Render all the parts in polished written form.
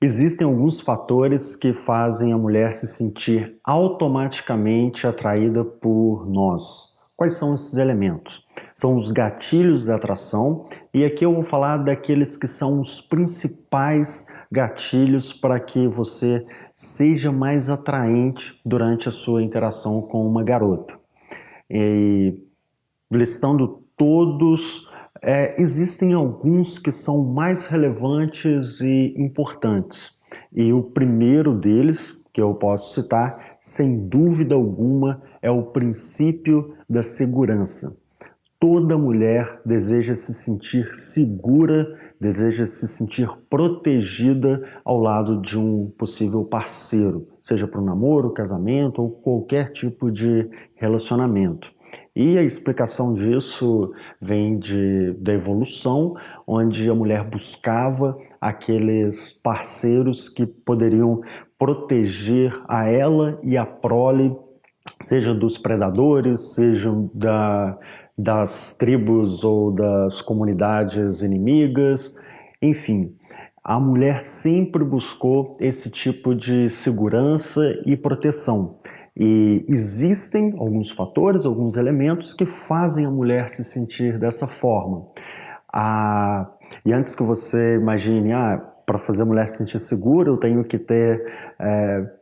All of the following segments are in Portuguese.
Existem alguns fatores que fazem a mulher se sentir automaticamente atraída por nós. Quais são esses elementos? São os gatilhos da atração, e aqui eu vou falar daqueles que são os principais gatilhos para que você seja mais atraente durante a sua interação com uma garota. E, listando todos, existem alguns que são mais relevantes e importantes. E o primeiro deles, que eu posso citar, sem dúvida alguma, é o princípio da segurança. Toda mulher deseja se sentir segura, deseja se sentir protegida ao lado de um possível parceiro, seja para um namoro, casamento ou qualquer tipo de relacionamento. E a explicação disso vem da evolução, onde a mulher buscava aqueles parceiros que poderiam proteger a ela e a prole, seja dos predadores, sejam das tribos ou das comunidades inimigas, enfim. A mulher sempre buscou esse tipo de segurança e proteção. E existem alguns fatores, alguns elementos que fazem a mulher se sentir dessa forma. E antes que você imagine, para fazer a mulher se sentir segura, eu tenho que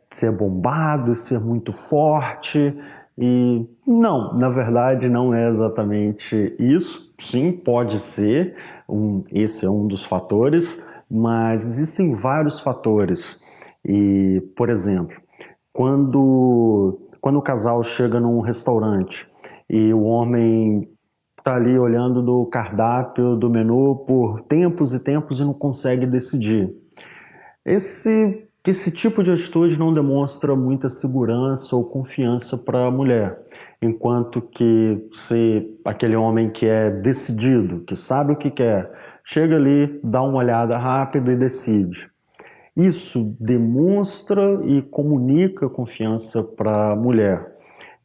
ser bombado, ser muito forte. E não, na verdade não é exatamente isso. Sim, pode ser, esse é um dos fatores, mas existem vários fatores. E, por exemplo, quando o casal chega num restaurante e o homem está ali olhando do cardápio, do menu por tempos e tempos e não consegue decidir. Esse tipo de atitude não demonstra muita segurança ou confiança para a mulher, enquanto que se aquele homem que é decidido, que sabe o que quer, chega ali, dá uma olhada rápida e decide. Isso demonstra e comunica confiança para a mulher.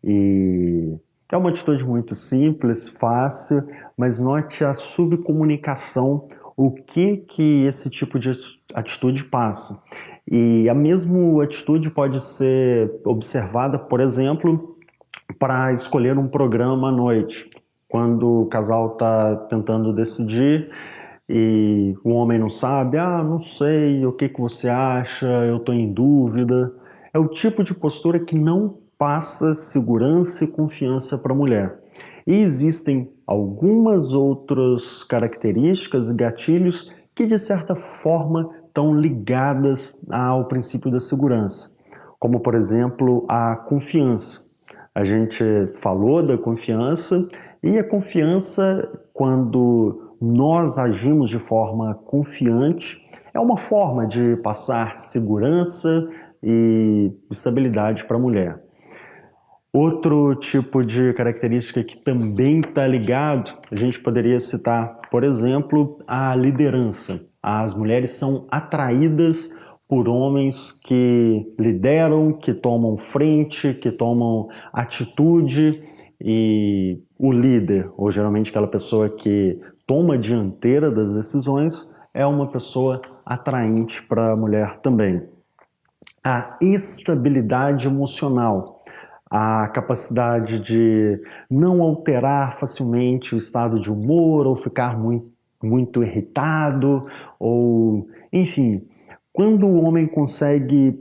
E é uma atitude muito simples, fácil, mas note a subcomunicação, o que esse tipo de atitude passa. E a mesma atitude pode ser observada, por exemplo, para escolher um programa à noite. Quando o casal está tentando decidir e o homem não sabe, não sei, o que você acha, eu estou em dúvida. É o tipo de postura que não passa segurança e confiança para a mulher. E existem algumas outras características e gatilhos que, de certa forma, estão ligadas ao princípio da segurança, como, por exemplo, a confiança. A gente falou da confiança, e a confiança, quando nós agimos de forma confiante, é uma forma de passar segurança e estabilidade para a mulher. Outro tipo de característica que também está ligado, a gente poderia citar, por exemplo, a liderança. As mulheres são atraídas por homens que lideram, que tomam frente, que tomam atitude, e o líder, ou geralmente aquela pessoa que toma a dianteira das decisões, é uma pessoa atraente para a mulher também. A estabilidade emocional, a capacidade de não alterar facilmente o estado de humor ou ficar muito irritado, ou enfim, quando o homem consegue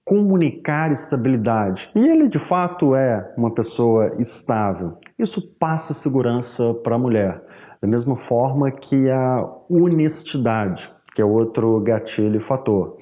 comunicar estabilidade, e ele de fato é uma pessoa estável, isso passa segurança para a mulher. Da mesma forma que a honestidade, que é outro gatilho e fator.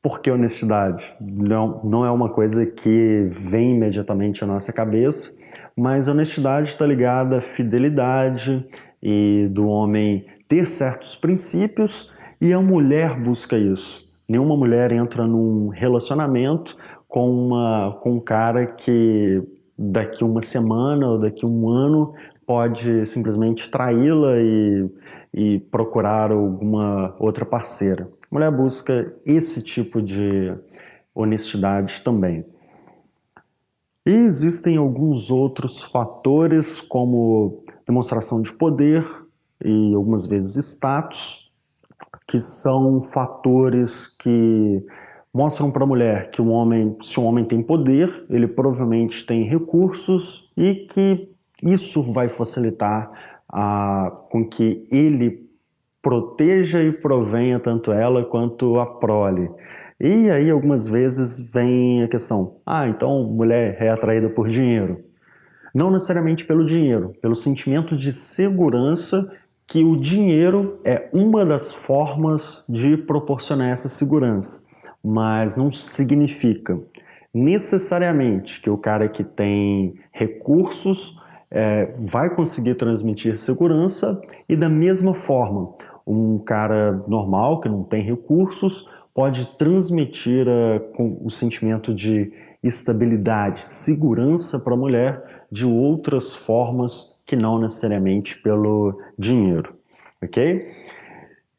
Por que honestidade? Não é uma coisa que vem imediatamente à nossa cabeça, mas a honestidade está ligada à fidelidade e do homem ter certos princípios, e a mulher busca isso. Nenhuma mulher entra num relacionamento com um cara que daqui uma semana ou daqui um ano pode simplesmente traí-la e procurar alguma outra parceira. A mulher busca esse tipo de honestidade também. E existem alguns outros fatores, como demonstração de poder e algumas vezes status, que são fatores que mostram para a mulher que se um homem tem poder, ele provavelmente tem recursos e que isso vai facilitar com que ele proteja e provenha tanto ela quanto a prole. E aí algumas vezes vem a questão, então mulher é atraída por dinheiro. Não necessariamente pelo dinheiro, pelo sentimento de segurança que o dinheiro é uma das formas de proporcionar essa segurança, mas não significa necessariamente que o cara que tem recursos vai conseguir transmitir segurança, e da mesma forma, um cara normal que não tem recursos pode transmitir com o sentimento de estabilidade, segurança para a mulher de outras formas que não necessariamente pelo dinheiro, ok?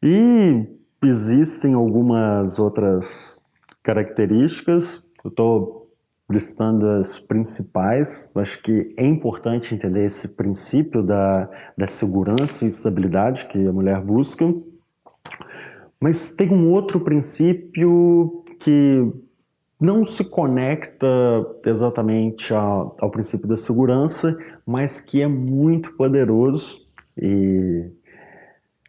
E existem algumas outras características, eu estou listando as principais. Eu acho que é importante entender esse princípio da segurança e estabilidade que a mulher busca, mas tem um outro princípio que não se conecta exatamente ao princípio da segurança, mas que é muito poderoso, e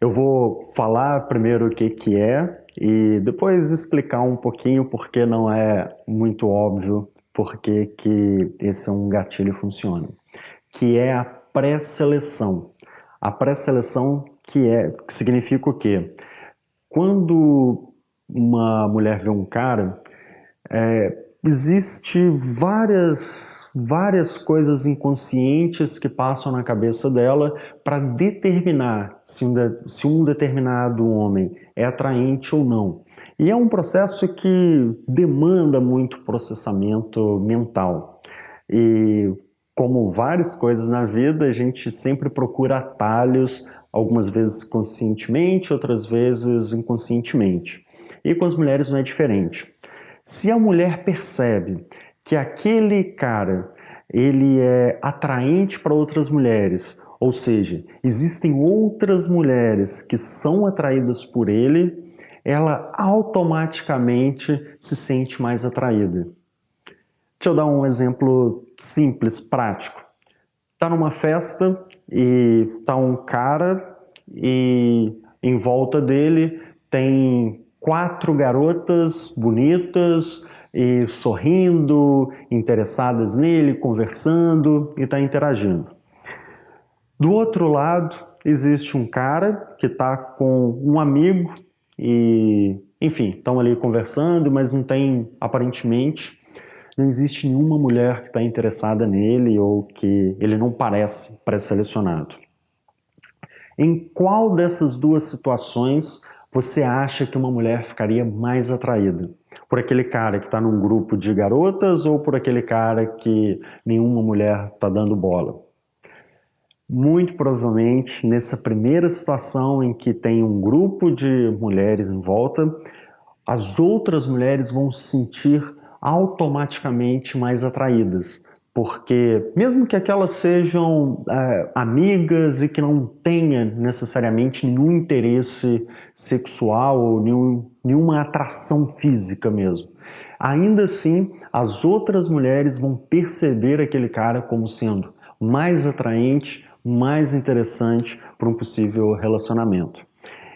eu vou falar primeiro o que é e depois explicar um pouquinho porque não é muito óbvio porque que esse é um gatilho funciona, que é a pré-seleção. A pré-seleção que significa o quê? Quando uma mulher vê um cara, existe várias coisas inconscientes que passam na cabeça dela para determinar se um determinado homem é atraente ou não. E é um processo que demanda muito processamento mental. E como várias coisas na vida, a gente sempre procura atalhos, algumas vezes conscientemente, outras vezes inconscientemente. E com as mulheres não é diferente. Se a mulher percebe que aquele cara ele é atraente para outras mulheres, ou seja, existem outras mulheres que são atraídas por ele, ela automaticamente se sente mais atraída. Deixa eu dar um exemplo simples, prático. Tá numa festa e tá um cara e em volta dele tem 4 garotas bonitas e sorrindo, interessadas nele, conversando e tá interagindo. Do outro lado existe um cara que tá com um amigo e, enfim, estão ali conversando, mas aparentemente, não existe nenhuma mulher que está interessada nele ou que ele não parece pré-selecionado. Em qual dessas duas situações você acha que uma mulher ficaria mais atraída? Por aquele cara que está num grupo de garotas ou por aquele cara que nenhuma mulher está dando bola? Muito provavelmente, nessa primeira situação em que tem um grupo de mulheres em volta, as outras mulheres vão se sentir automaticamente mais atraídas, porque mesmo que aquelas sejam amigas e que não tenha necessariamente nenhum interesse sexual ou nenhuma atração física mesmo, ainda assim as outras mulheres vão perceber aquele cara como sendo mais atraente, mais interessante para um possível relacionamento.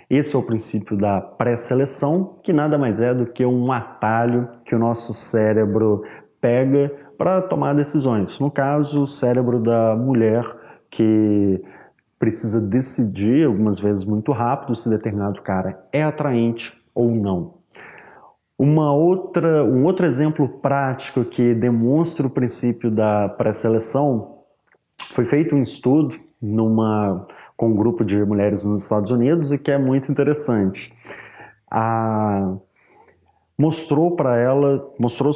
Esse é o princípio da pré-seleção, que nada mais é do que um atalho que o nosso cérebro pega para tomar decisões. No caso, o cérebro da mulher, que precisa decidir, algumas vezes muito rápido, se determinado cara é atraente ou não. Um outro exemplo prático que demonstra o princípio da pré-seleção, foi feito um estudo com um grupo de mulheres nos Estados Unidos e que é muito interessante. Mostrou-se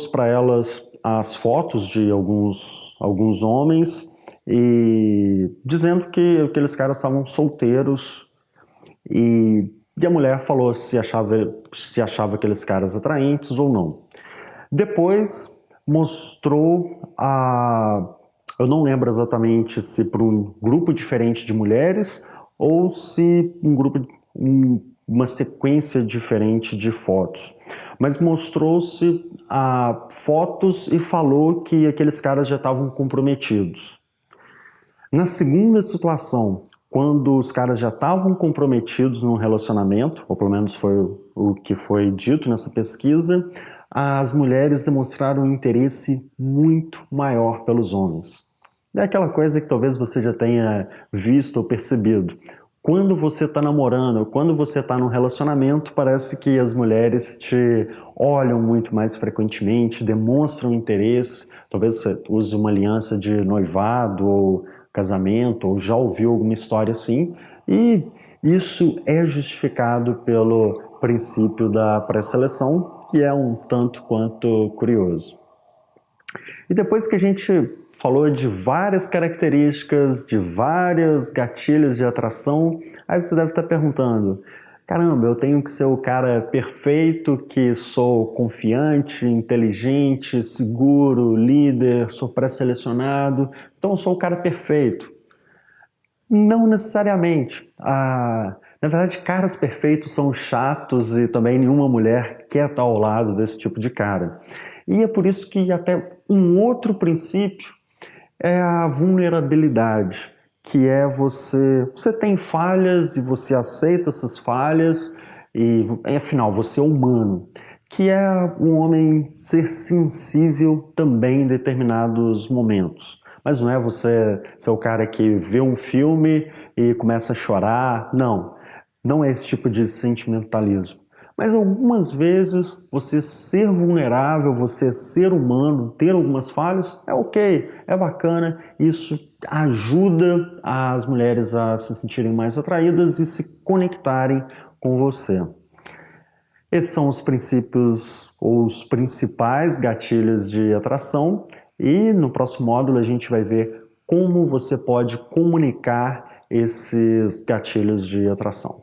para elas as fotos de alguns homens e dizendo que aqueles caras estavam solteiros, e a mulher falou se achava aqueles caras atraentes ou não. Depois mostrou eu não lembro exatamente se para um grupo diferente de mulheres ou se uma sequência diferente de fotos. Mas mostrou-se fotos e falou que aqueles caras já estavam comprometidos. Na segunda situação, quando os caras já estavam comprometidos num relacionamento, ou pelo menos foi o que foi dito nessa pesquisa, as mulheres demonstraram um interesse muito maior pelos homens. É aquela coisa que talvez você já tenha visto ou percebido. Quando você está namorando, quando você está num relacionamento, parece que as mulheres te olham muito mais frequentemente, demonstram interesse. Talvez você use uma aliança de noivado ou casamento, ou já ouviu alguma história assim. E isso é justificado pelo princípio da pré-seleção, que é um tanto quanto curioso. E depois que a gente falou de várias características, de vários gatilhos de atração, aí você deve estar perguntando, caramba, eu tenho que ser o cara perfeito, que sou confiante, inteligente, seguro, líder, sou pré-selecionado, então eu sou o cara perfeito. Não necessariamente. Na verdade, caras perfeitos são chatos e também nenhuma mulher quer estar ao lado desse tipo de cara. E é por isso que até um outro princípio é a vulnerabilidade, que é você tem falhas e você aceita essas falhas e, afinal, você é humano, que é um homem ser sensível também em determinados momentos. Mas não é você ser o cara que vê um filme e começa a chorar, não é esse tipo de sentimentalismo. Mas algumas vezes você ser vulnerável, você ser humano, ter algumas falhas, é ok, é bacana, isso ajuda as mulheres a se sentirem mais atraídas e se conectarem com você. Esses são os princípios ou os principais gatilhos de atração e no próximo módulo a gente vai ver como você pode comunicar esses gatilhos de atração.